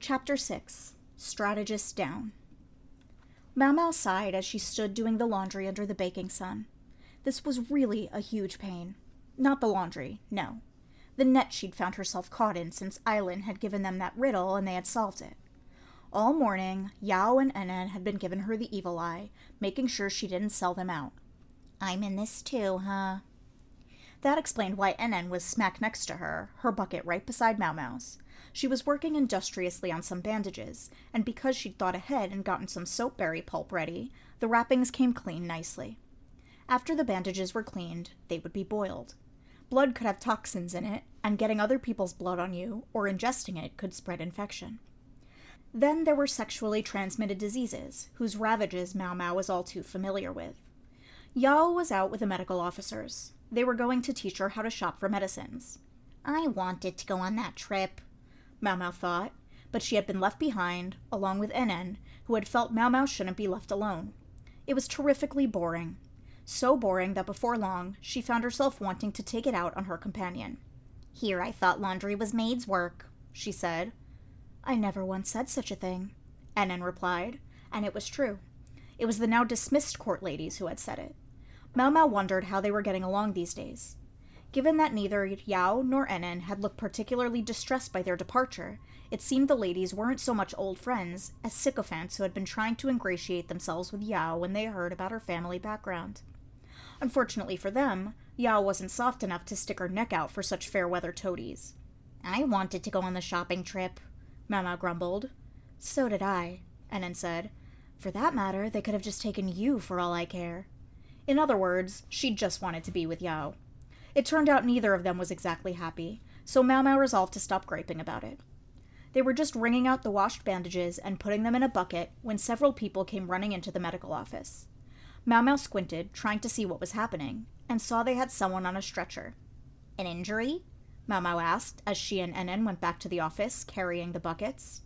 Chapter 6. Strategist Down. Mau Mau sighed as she stood doing the laundry under the baking sun. This was really a huge pain. Not the laundry, no. The net she'd found herself caught in since Aileen had given them that riddle and they had solved it. All morning, Yao and Enen had been giving her the evil eye, making sure she didn't sell them out. "I'm in this too, huh?" That explained why Enen was smack next to her bucket right beside Mau Mau's. She was working industriously on some bandages, and because she'd thought ahead and gotten some soapberry pulp ready, the wrappings came clean nicely. After the bandages were cleaned, they would be boiled. Blood could have toxins in it, and getting other people's blood on you, or ingesting it, could spread infection. Then there were sexually transmitted diseases, whose ravages Mau Mau was all too familiar with. Yao was out with the medical officers. They were going to teach her how to shop for medicines. "I wanted to go on that trip," Mau Mau thought, but she had been left behind, along with Enen, who had felt Mau Mau shouldn't be left alone. It was terrifically boring. So boring that before long, she found herself wanting to take it out on her companion. "Here I thought laundry was maid's work," she said. "I never once said such a thing," Enen replied, and it was true. It was the now dismissed court ladies who had said it. Mau Mau wondered how they were getting along these days. Given that neither Yao nor Enen had looked particularly distressed by their departure, it seemed the ladies weren't so much old friends as sycophants who had been trying to ingratiate themselves with Yao when they heard about her family background. Unfortunately for them, Yao wasn't soft enough to stick her neck out for such fair-weather toadies. "I wanted to go on the shopping trip," Mau Mau grumbled. "So did I," Enen said. "For that matter, they could have just taken you for all I care." In other words, she just wanted to be with Yao. It turned out neither of them was exactly happy, so Mau Mau resolved to stop griping about it. They were just wringing out the washed bandages and putting them in a bucket when several people came running into the medical office. Mau Mau squinted, trying to see what was happening, and saw they had someone on a stretcher. "An injury?" Mau Mau asked as she and Enen went back to the office, carrying the buckets.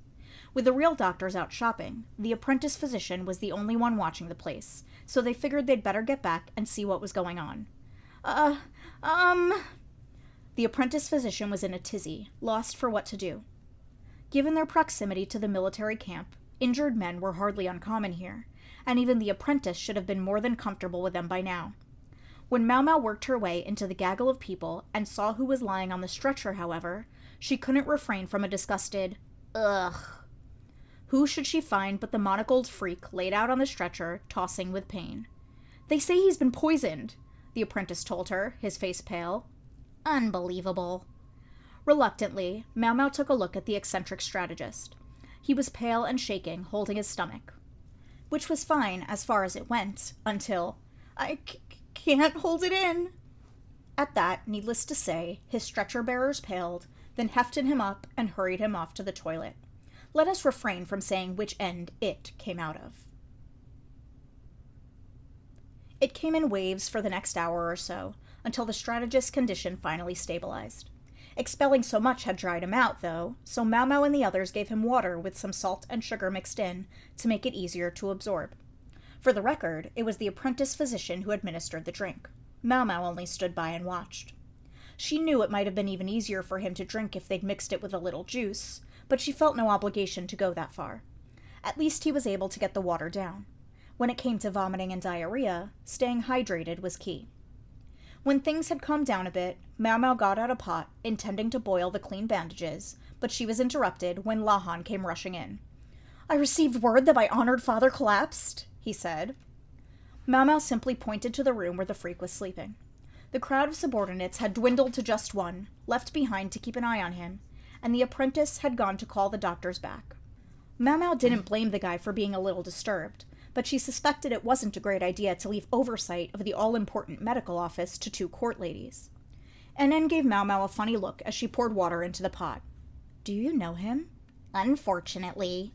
With the real doctors out shopping, the apprentice physician was the only one watching the place, so they figured they'd better get back and see what was going on. The apprentice physician was in a tizzy, lost for what to do. Given their proximity to the military camp, injured men were hardly uncommon here, and even the apprentice should have been more than comfortable with them by now. When Mau Mau worked her way into the gaggle of people and saw who was lying on the stretcher, however, she couldn't refrain from a disgusted, "Ugh." Who should she find but the monocled freak laid out on the stretcher, tossing with pain. "They say he's been poisoned," the apprentice told her, his face pale. "Unbelievable." Reluctantly, Mau Mau took a look at the eccentric strategist. He was pale and shaking, holding his stomach. Which was fine as far as it went, until, "I can't hold it in." At that, needless to say, his stretcher-bearers paled, then hefted him up and hurried him off to the toilet. Let us refrain from saying which end it came out of. It came in waves for the next hour or so, until the strategist's condition finally stabilized. Expelling so much had dried him out, though, so Mau Mau and the others gave him water with some salt and sugar mixed in to make it easier to absorb. For the record, it was the apprentice physician who administered the drink. Mau Mau only stood by and watched. She knew it might have been even easier for him to drink if they'd mixed it with a little juice, but she felt no obligation to go that far. At least he was able to get the water down. When it came to vomiting and diarrhea, staying hydrated was key. When things had calmed down a bit, Mau Mau got out a pot, intending to boil the clean bandages, but she was interrupted when Lahan came rushing in. "I received word that my honored father collapsed," he said. Mau Mau simply pointed to the room where the freak was sleeping. The crowd of subordinates had dwindled to just one, left behind to keep an eye on him, and the apprentice had gone to call the doctors back. Mau Mau didn't blame the guy for being a little disturbed, but she suspected it wasn't a great idea to leave oversight of the all-important medical office to two court ladies. Enen gave Mau Mau a funny look as she poured water into the pot. "Do you know him?" "Unfortunately."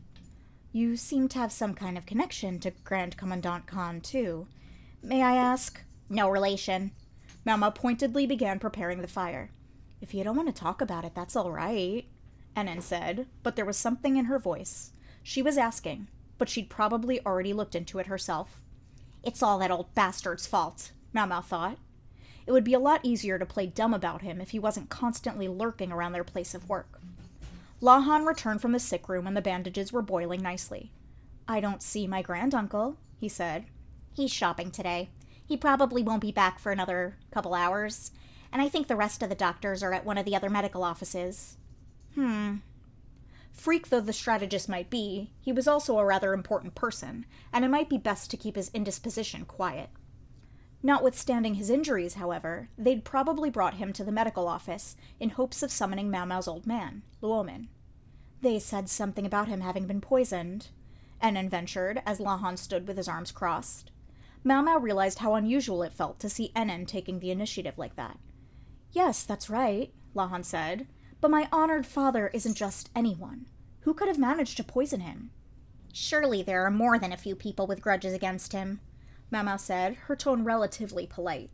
"You seem to have some kind of connection to Grand Commandant Khan, too. May I ask?" "No relation." Mau Mau pointedly began preparing the fire. "If you don't want to talk about it, that's all right," Enen said, but there was something in her voice. She was asking, but she'd probably already looked into it herself. "It's all that old bastard's fault," Mau Mau thought. It would be a lot easier to play dumb about him if he wasn't constantly lurking around their place of work. Lahan returned from the sick room and the bandages were boiling nicely. "I don't see my granduncle," he said. "He's shopping today. He probably won't be back for another couple hours. And I think the rest of the doctors are at one of the other medical offices." Freak though the strategist might be, he was also a rather important person, and it might be best to keep his indisposition quiet. Notwithstanding his injuries, however, they'd probably brought him to the medical office in hopes of summoning Mau Mau's old man, Luomin. "They said something about him having been poisoned," Ennen ventured as Lahan stood with his arms crossed. Mau Mau realized how unusual it felt to see Ennen taking the initiative like that. "Yes, that's right," Lahan said. "But my honored father isn't just anyone. Who could have managed to poison him?" "Surely there are more than a few people with grudges against him," Mau Mau said, her tone relatively polite.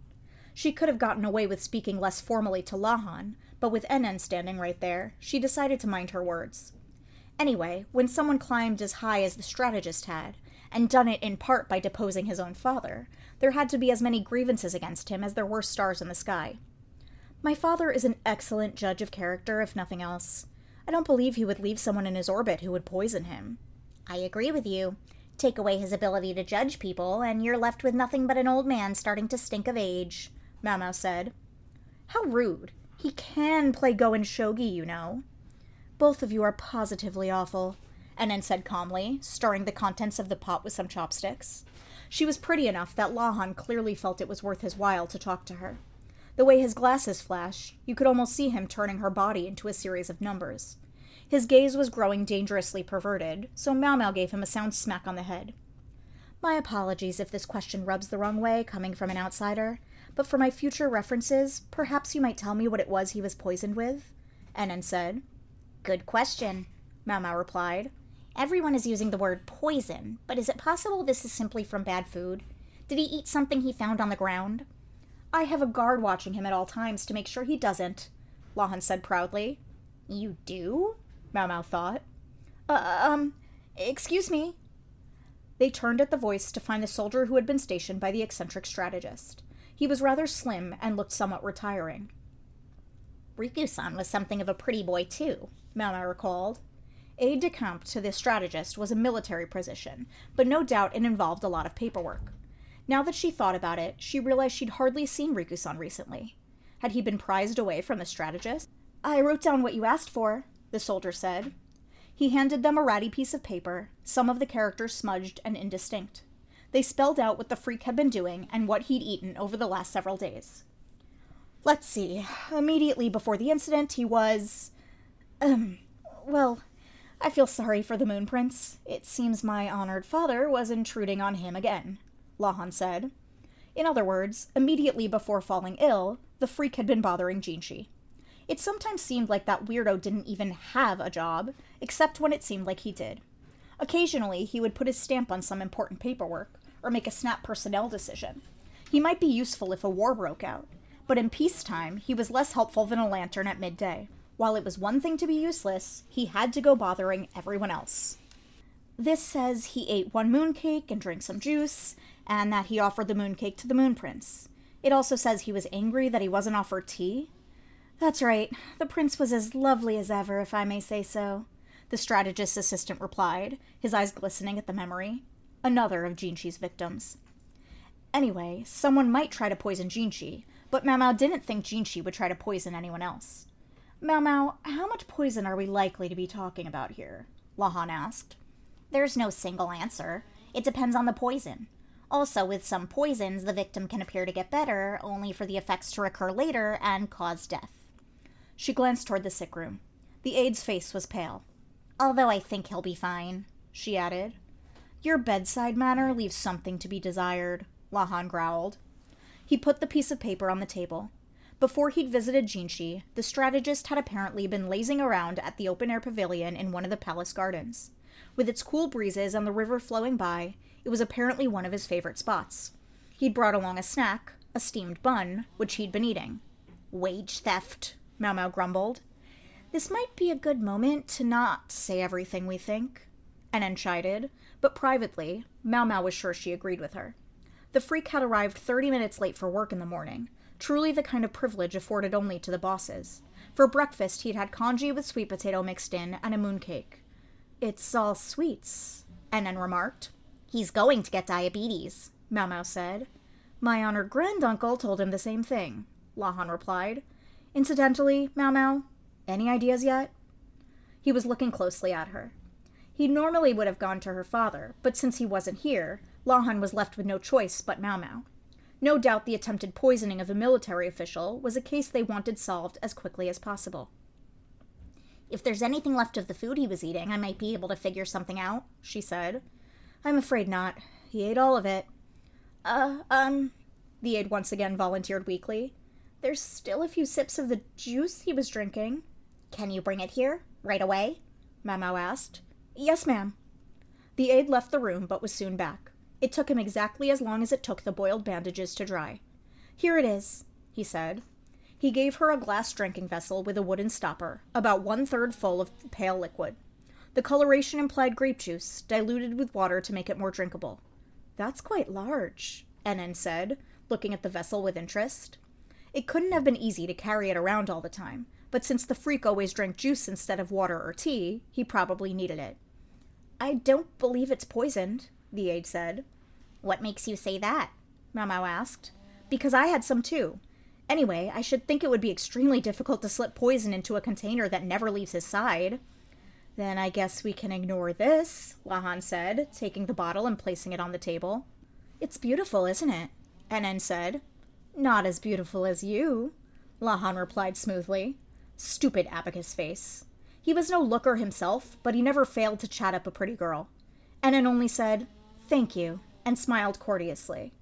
She could have gotten away with speaking less formally to Lahan, but with Ennen standing right there, she decided to mind her words. Anyway, when someone climbed as high as the strategist had, and done it in part by deposing his own father, there had to be as many grievances against him as there were stars in the sky. "My father is an excellent judge of character, if nothing else. I don't believe he would leave someone in his orbit who would poison him." "I agree with you. Take away his ability to judge people, and you're left with nothing but an old man starting to stink of age," Mau Mau said. "How rude. He can play Go and Shogi, you know." "Both of you are positively awful," Ennen said calmly, stirring the contents of the pot with some chopsticks. She was pretty enough that Lahan clearly felt it was worth his while to talk to her. The way his glasses flashed, you could almost see him turning her body into a series of numbers. His gaze was growing dangerously perverted, so Mau Mau gave him a sound smack on the head. "My apologies if this question rubs the wrong way, coming from an outsider, but for my future references, perhaps you might tell me what it was he was poisoned with?" Ennen said. "Good question," Mau Mau replied. "Everyone is using the word poison, but is it possible this is simply from bad food? Did he eat something he found on the ground?" "I have a guard watching him at all times to make sure he doesn't," Lahan said proudly. "You do?" Mau Mau thought. Excuse me." They turned at the voice to find the soldier who had been stationed by the eccentric strategist. He was rather slim and looked somewhat retiring. "Riku-san was something of a pretty boy, too," Mau Mau recalled. Aide-de-camp to the strategist was a military position, but no doubt it involved a lot of paperwork. Now that she thought about it, she realized she'd hardly seen Riku-san recently. Had he been prized away from the strategist? "I wrote down what you asked for," the soldier said. He handed them a ratty piece of paper, some of the characters smudged and indistinct. They spelled out what the freak had been doing and what he'd eaten over the last several days. "Let's see. Immediately before the incident, he was... well, I feel sorry for the Moon Prince. It seems my honored father was intruding on him again," Lahan said. In other words, immediately before falling ill, the freak had been bothering Jinshi. It sometimes seemed like that weirdo didn't even have a job, except when it seemed like he did. Occasionally, he would put his stamp on some important paperwork, or make a snap personnel decision. He might be useful if a war broke out, but in peacetime, he was less helpful than a lantern at midday. While it was one thing to be useless, he had to go bothering everyone else. This says he ate one mooncake and drank some juice, and that he offered the mooncake to the Moon Prince. It also says he was angry that he wasn't offered tea. "That's right. The prince was as lovely as ever, if I may say so," the strategist's assistant replied, his eyes glistening at the memory. Another of Jinshi's victims. Anyway, someone might try to poison Jinshi, but Mau Mau didn't think Jinshi would try to poison anyone else. "Mau Mau, how much poison are we likely to be talking about here?" Lahan asked. "There's no single answer. It depends on the poison. Also, with some poisons, the victim can appear to get better, only for the effects to recur later and cause death." She glanced toward the sick room. The aide's face was pale. "Although I think he'll be fine," she added. "Your bedside manner leaves something to be desired," Lahan growled. He put the piece of paper on the table. Before he'd visited Jinshi, the strategist had apparently been lazing around at the open-air pavilion in one of the palace gardens. With its cool breezes and the river flowing by, it was apparently one of his favorite spots. He'd brought along a snack, a steamed bun, which he'd been eating. "Wage theft," Mau Mau grumbled. "This might be a good moment to not say everything we think," Ennen chided, but privately, Mau Mau was sure she agreed with her. The freak had arrived 30 minutes late for work in the morning, truly the kind of privilege afforded only to the bosses. For breakfast, he'd had congee with sweet potato mixed in and a mooncake. "It's all sweets," NN remarked. "He's going to get diabetes," Mau Mau said. "My honored granduncle told him the same thing," Lahan replied. "Incidentally, Mau Mau, any ideas yet?" He was looking closely at her. He normally would have gone to her father, but since he wasn't here, Lahan was left with no choice but Mau Mau. No doubt the attempted poisoning of a military official was a case they wanted solved as quickly as possible. "If there's anything left of the food he was eating, I might be able to figure something out," she said. "I'm afraid not. He ate all of it." The aide once again volunteered weakly. "There's still a few sips of the juice he was drinking." "Can you bring it here? Right away?" Mau Mau asked. "Yes, ma'am." The aide left the room, but was soon back. It took him exactly as long as it took the boiled bandages to dry. "Here it is," he said. He gave her a glass drinking vessel with a wooden stopper, about 1/3 full of pale liquid. The coloration implied grape juice, diluted with water to make it more drinkable. "That's quite large," NN said, looking at the vessel with interest. It couldn't have been easy to carry it around all the time, but since the freak always drank juice instead of water or tea, he probably needed it. "I don't believe it's poisoned," the aide said. "What makes you say that?" Mau Mau asked. "Because I had some too. Anyway, I should think it would be extremely difficult to slip poison into a container that never leaves his side." "Then I guess we can ignore this," Lahan said, taking the bottle and placing it on the table. "It's beautiful, isn't it?" NN said. "Not as beautiful as you," Lahan replied smoothly. Stupid abacus face. He was no looker himself, but he never failed to chat up a pretty girl. NN only said, "Thank you," and smiled courteously.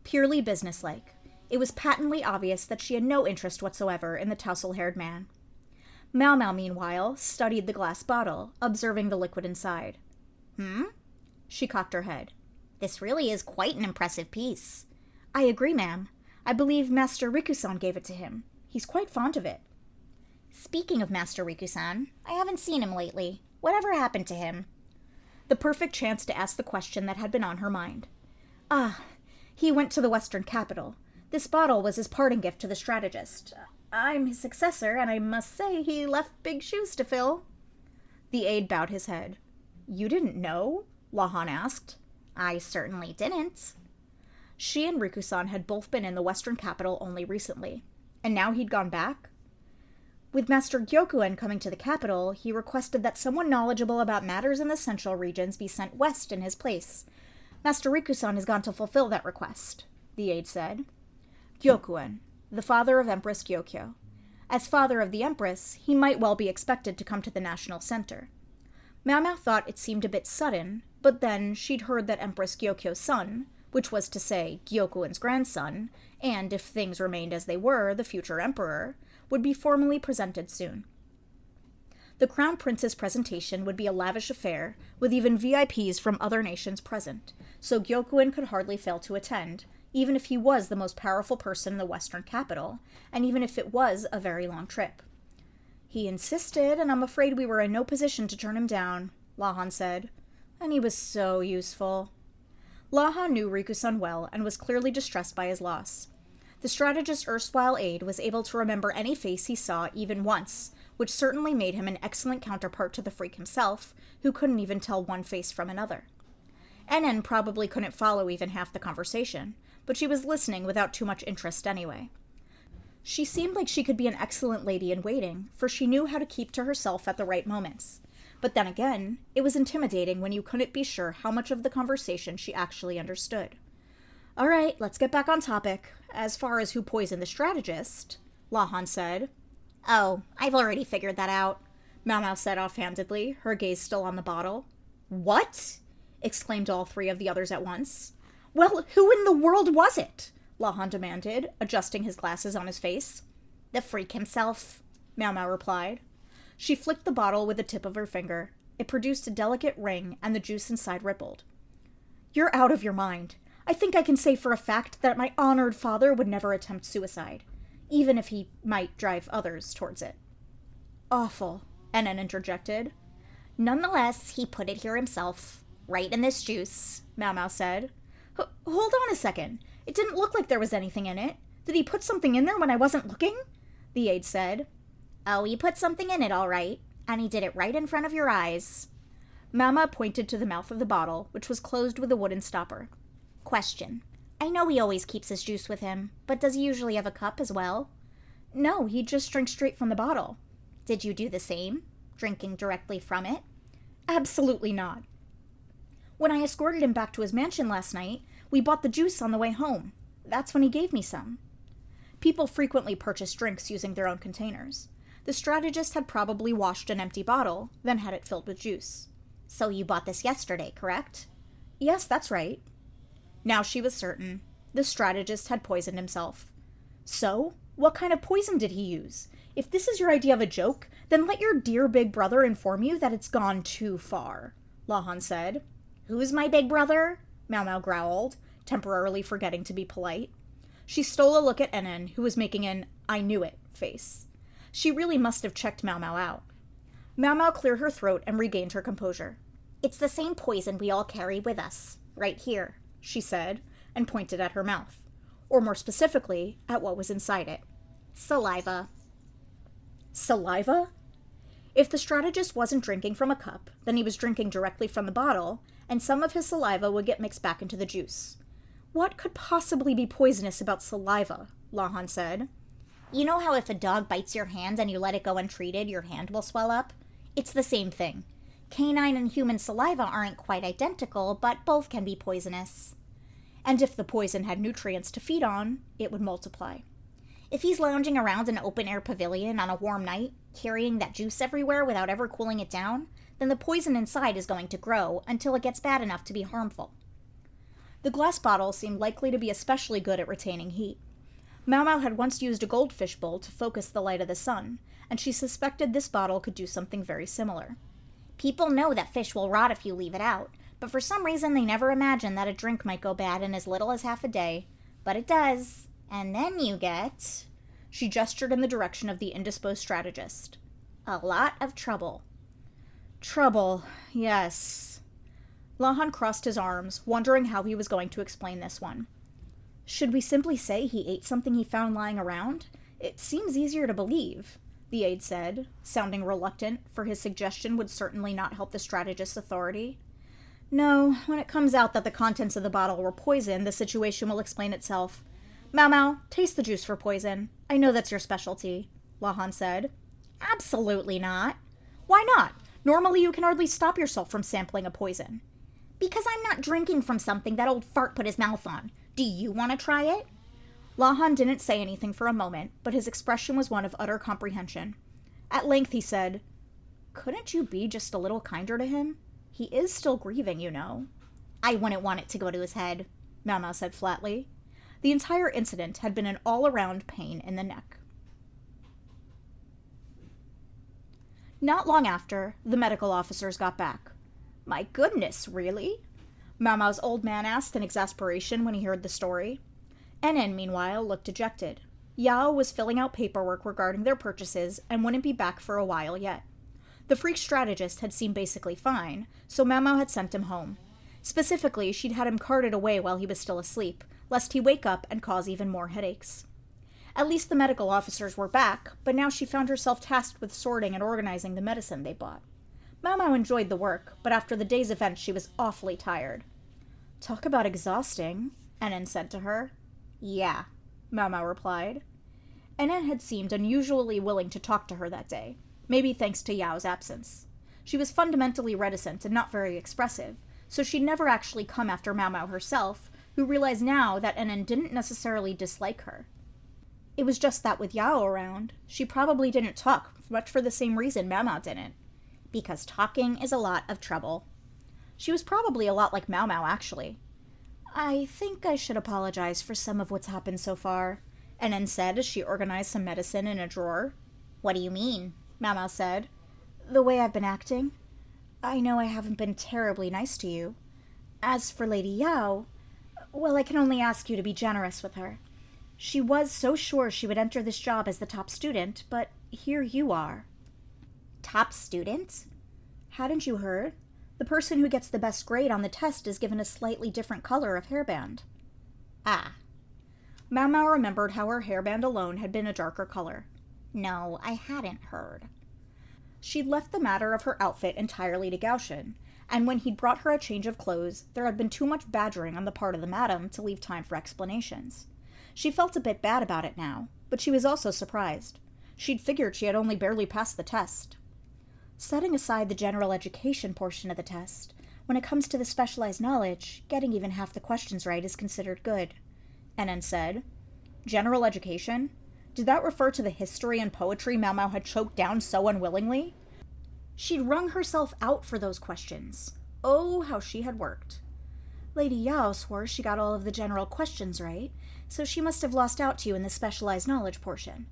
Purely businesslike. It was patently obvious that she had no interest whatsoever in the tousle-haired man. Mau Mau, meanwhile, studied the glass bottle, observing the liquid inside. She cocked her head. "This really is quite an impressive piece." "I agree, ma'am. I believe Master Riku-san gave it to him. He's quite fond of it." "Speaking of Master Riku-san, I haven't seen him lately. Whatever happened to him?" The perfect chance to ask the question that had been on her mind. He went to the Western capital. This bottle was his parting gift to the strategist. I'm his successor, and I must say he left big shoes to fill." The aide bowed his head. "You didn't know?" Lahan asked. "I certainly didn't." She and Riku-san had both been in the Western capital only recently. And now he'd gone back? With Master Gyokuen coming to the capital, he requested that someone knowledgeable about matters in the central regions be sent west in his place. Master Riku-san has gone to fulfill that request, the aide said. Gyokuen, the father of Empress Gyokyo. As father of the Empress, he might well be expected to come to the national center. Mau Mau thought it seemed a bit sudden, but then she'd heard that Empress Gyokyo's son, which was to say Gyokuen's grandson, and if things remained as they were, the future emperor, would be formally presented soon. The Crown Prince's presentation would be a lavish affair, with even VIPs from other nations present, so Gyokuen could hardly fail to attend, even if he was the most powerful person in the Western capital, and even if it was a very long trip. He insisted, and I'm afraid we were in no position to turn him down, Lahan said. And he was so useful. Lahan knew Riku-san well and was clearly distressed by his loss. The strategist's erstwhile aide was able to remember any face he saw even once, which certainly made him an excellent counterpart to the freak himself, who couldn't even tell one face from another. NN probably couldn't follow even half the conversation, but she was listening without too much interest anyway. She seemed like she could be an excellent lady in waiting, for she knew how to keep to herself at the right moments. But then again, it was intimidating when you couldn't be sure how much of the conversation she actually understood. All right, let's get back on topic. As far as who poisoned the strategist, Lahan said. Oh, I've already figured that out, Mau Mau said offhandedly, her gaze still on the bottle. What? Exclaimed all three of the others at once. Well, who in the world was it? Lahan demanded, adjusting his glasses on his face. The freak himself, Mau Mau replied. She flicked the bottle with the tip of her finger. It produced a delicate ring, and the juice inside rippled. You're out of your mind. I think I can say for a fact that my honored father would never attempt suicide, even if he might drive others towards it. Awful, NN interjected. Nonetheless, he put it here himself, right in this juice, Mau Mau said. Hold on a second. It didn't look like there was anything in it. Did he put something in there when I wasn't looking? The aide said. Oh, he put something in it, all right. And he did it right in front of your eyes. Mama pointed to the mouth of the bottle, which was closed with a wooden stopper. Question. I know he always keeps his juice with him, but does he usually have a cup as well? No, he just drinks straight from the bottle. Did you do the same? Drinking directly from it? Absolutely not. When I escorted him back to his mansion last night, we bought the juice on the way home. That's when he gave me some. People frequently purchase drinks using their own containers. The strategist had probably washed an empty bottle, then had it filled with juice. So you bought this yesterday, correct? Yes, that's right. Now she was certain. The strategist had poisoned himself. So, what kind of poison did he use? If this is your idea of a joke, then let your dear big brother inform you that it's gone too far, Lahan said. Who's my big brother? Mau Mau growled, temporarily forgetting to be polite. She stole a look at Enen, who was making an "I knew it" face. She really must have checked Mau Mau out. Mau Mau cleared her throat and regained her composure. It's the same poison we all carry with us, right here, she said, and pointed at her mouth. Or more specifically, at what was inside it. Saliva. Saliva? If the strategist wasn't drinking from a cup, then he was drinking directly from the bottle, and some of his saliva would get mixed back into the juice. What could possibly be poisonous about saliva? Lahan said. You know how if a dog bites your hand and you let it go untreated, your hand will swell up? It's the same thing. Canine and human saliva aren't quite identical, but both can be poisonous. And if the poison had nutrients to feed on, it would multiply. If he's lounging around an open-air pavilion on a warm night, carrying that juice everywhere without ever cooling it down, then the poison inside is going to grow until it gets bad enough to be harmful. The glass bottle seemed likely to be especially good at retaining heat. Mau Mau had once used a goldfish bowl to focus the light of the sun, and she suspected this bottle could do something very similar. People know that fish will rot if you leave it out, but for some reason they never imagine that a drink might go bad in as little as half a day. But it does, and then you get... She gestured in the direction of the indisposed strategist. A lot of trouble. Trouble, yes. Lahan crossed his arms, wondering how he was going to explain this one. Should we simply say he ate something he found lying around? It seems easier to believe, the aide said, sounding reluctant, for his suggestion would certainly not help the strategist's authority. No, when it comes out that the contents of the bottle were poison, the situation will explain itself. Mau Mau, taste the juice for poison. I know that's your specialty, Lahan said. Absolutely not. Why not? Normally you can hardly stop yourself from sampling a poison. Because I'm not drinking from something that old fart put his mouth on. Do you want to try it? Lahan didn't say anything for a moment, but his expression was one of utter comprehension. At length he said, Couldn't you be just a little kinder to him? He is still grieving, you know. I wouldn't want it to go to his head, Mau Mau said flatly. The entire incident had been an all-around pain in the neck. Not long after, the medical officers got back. My goodness, really? Mau Mau's old man asked in exasperation when he heard the story. Enen, meanwhile, looked dejected. Yao was filling out paperwork regarding their purchases and wouldn't be back for a while yet. The freak strategist had seemed basically fine, so Mau Mau had sent him home. Specifically, she'd had him carted away while he was still asleep, lest he wake up and cause even more headaches. At least the medical officers were back, but now she found herself tasked with sorting and organizing the medicine they bought. Mau Mau enjoyed the work, but after the day's event she was awfully tired. Talk about exhausting, Enen said to her. Yeah, Mau Mau replied. Enen had seemed unusually willing to talk to her that day, maybe thanks to Yao's absence. She was fundamentally reticent and not very expressive, so she'd never actually come after Mau Mau herself, who realized now that Enen didn't necessarily dislike her. It was just that with Yao around, she probably didn't talk, much for the same reason Mau Mau didn't. Because talking is a lot of trouble. She was probably a lot like Mau Mau, actually. I think I should apologize for some of what's happened so far, Enen said as she organized some medicine in a drawer. What do you mean? Mau Mau said. The way I've been acting. I know I haven't been terribly nice to you. As for Lady Yao, well, I can only ask you to be generous with her. She was so sure she would enter this job as the top student, but here you are. Top student? Hadn't you heard? The person who gets the best grade on the test is given a slightly different color of hairband. Ah. Mau Mau remembered how her hairband alone had been a darker color. No, I hadn't heard. She'd left the matter of her outfit entirely to Gaoshin, and when he'd brought her a change of clothes, there had been too much badgering on the part of the madam to leave time for explanations. She felt a bit bad about it now, but she was also surprised. She'd figured she had only barely passed the test. Setting aside the general education portion of the test, when it comes to the specialized knowledge, getting even half the questions right is considered good. Enen said. General education? Did that refer to the history and poetry Mau Mau had choked down so unwillingly? She'd wrung herself out for those questions. Oh, how she had worked. Lady Yao swore she got all of the general questions right, so she must have lost out to you in the specialized knowledge portion.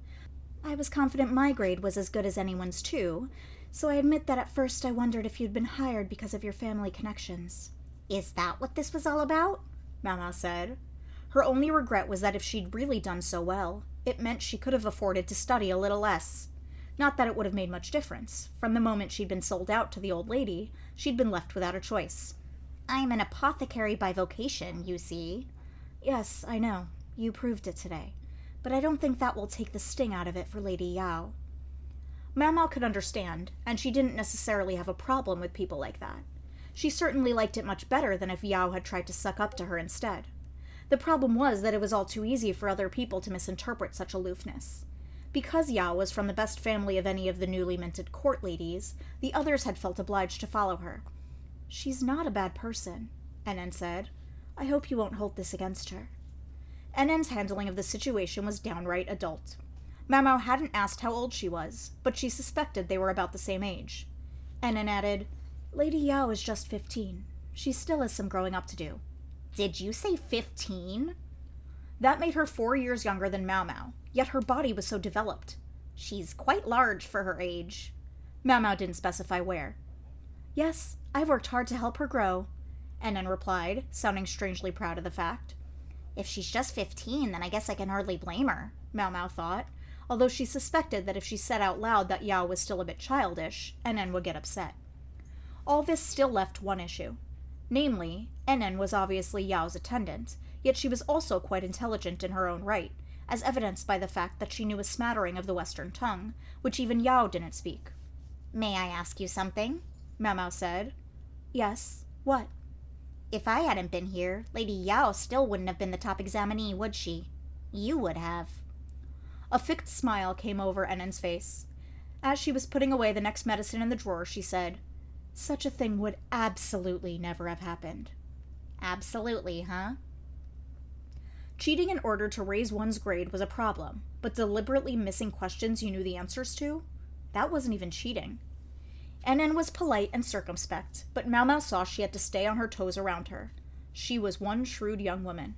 I was confident my grade was as good as anyone's too, so I admit that at first I wondered if you'd been hired because of your family connections. Is that what this was all about? Mau Mau said. Her only regret was that if she'd really done so well, it meant she could have afforded to study a little less. Not that it would have made much difference. From the moment she'd been sold out to the old lady, she'd been left without a choice. I'm an apothecary by vocation, you see. Yes, I know. You proved it today. But I don't think that will take the sting out of it for Lady Yao. Mau Mau could understand, and she didn't necessarily have a problem with people like that. She certainly liked it much better than if Yao had tried to suck up to her instead. The problem was that it was all too easy for other people to misinterpret such aloofness. Because Yao was from the best family of any of the newly minted court ladies, the others had felt obliged to follow her. She's not a bad person, Enen said. I hope you won't hold this against her. Enen's handling of the situation was downright adult. Mau Mau hadn't asked how old she was, but she suspected they were about the same age. Enen added, Lady Yao is just 15. She still has some growing up to do. Did you say 15? That made her 4 years younger than Mau Mau, yet her body was so developed. She's quite large for her age. Mau Mau didn't specify where. Yes, I've worked hard to help her grow, Enen replied, sounding strangely proud of the fact. If she's just 15, then I guess I can hardly blame her, Mau Mau thought, although she suspected that if she said out loud that Yao was still a bit childish, Enen would get upset. All this still left one issue. Namely, Enen was obviously Yao's attendant, yet she was also quite intelligent in her own right, as evidenced by the fact that she knew a smattering of the Western tongue, which even Yao didn't speak. May I ask you something? Mau Mau said. Yes, what? If I hadn't been here, Lady Yao still wouldn't have been the top examinee, would she? You would have. A fixed smile came over Enen's face. As she was putting away the next medicine in the drawer, she said, Such a thing would absolutely never have happened. Absolutely, huh? Cheating in order to raise one's grade was a problem, but deliberately missing questions you knew the answers to? That wasn't even cheating. Enen was polite and circumspect, but Mau Mau saw she had to stay on her toes around her. She was one shrewd young woman.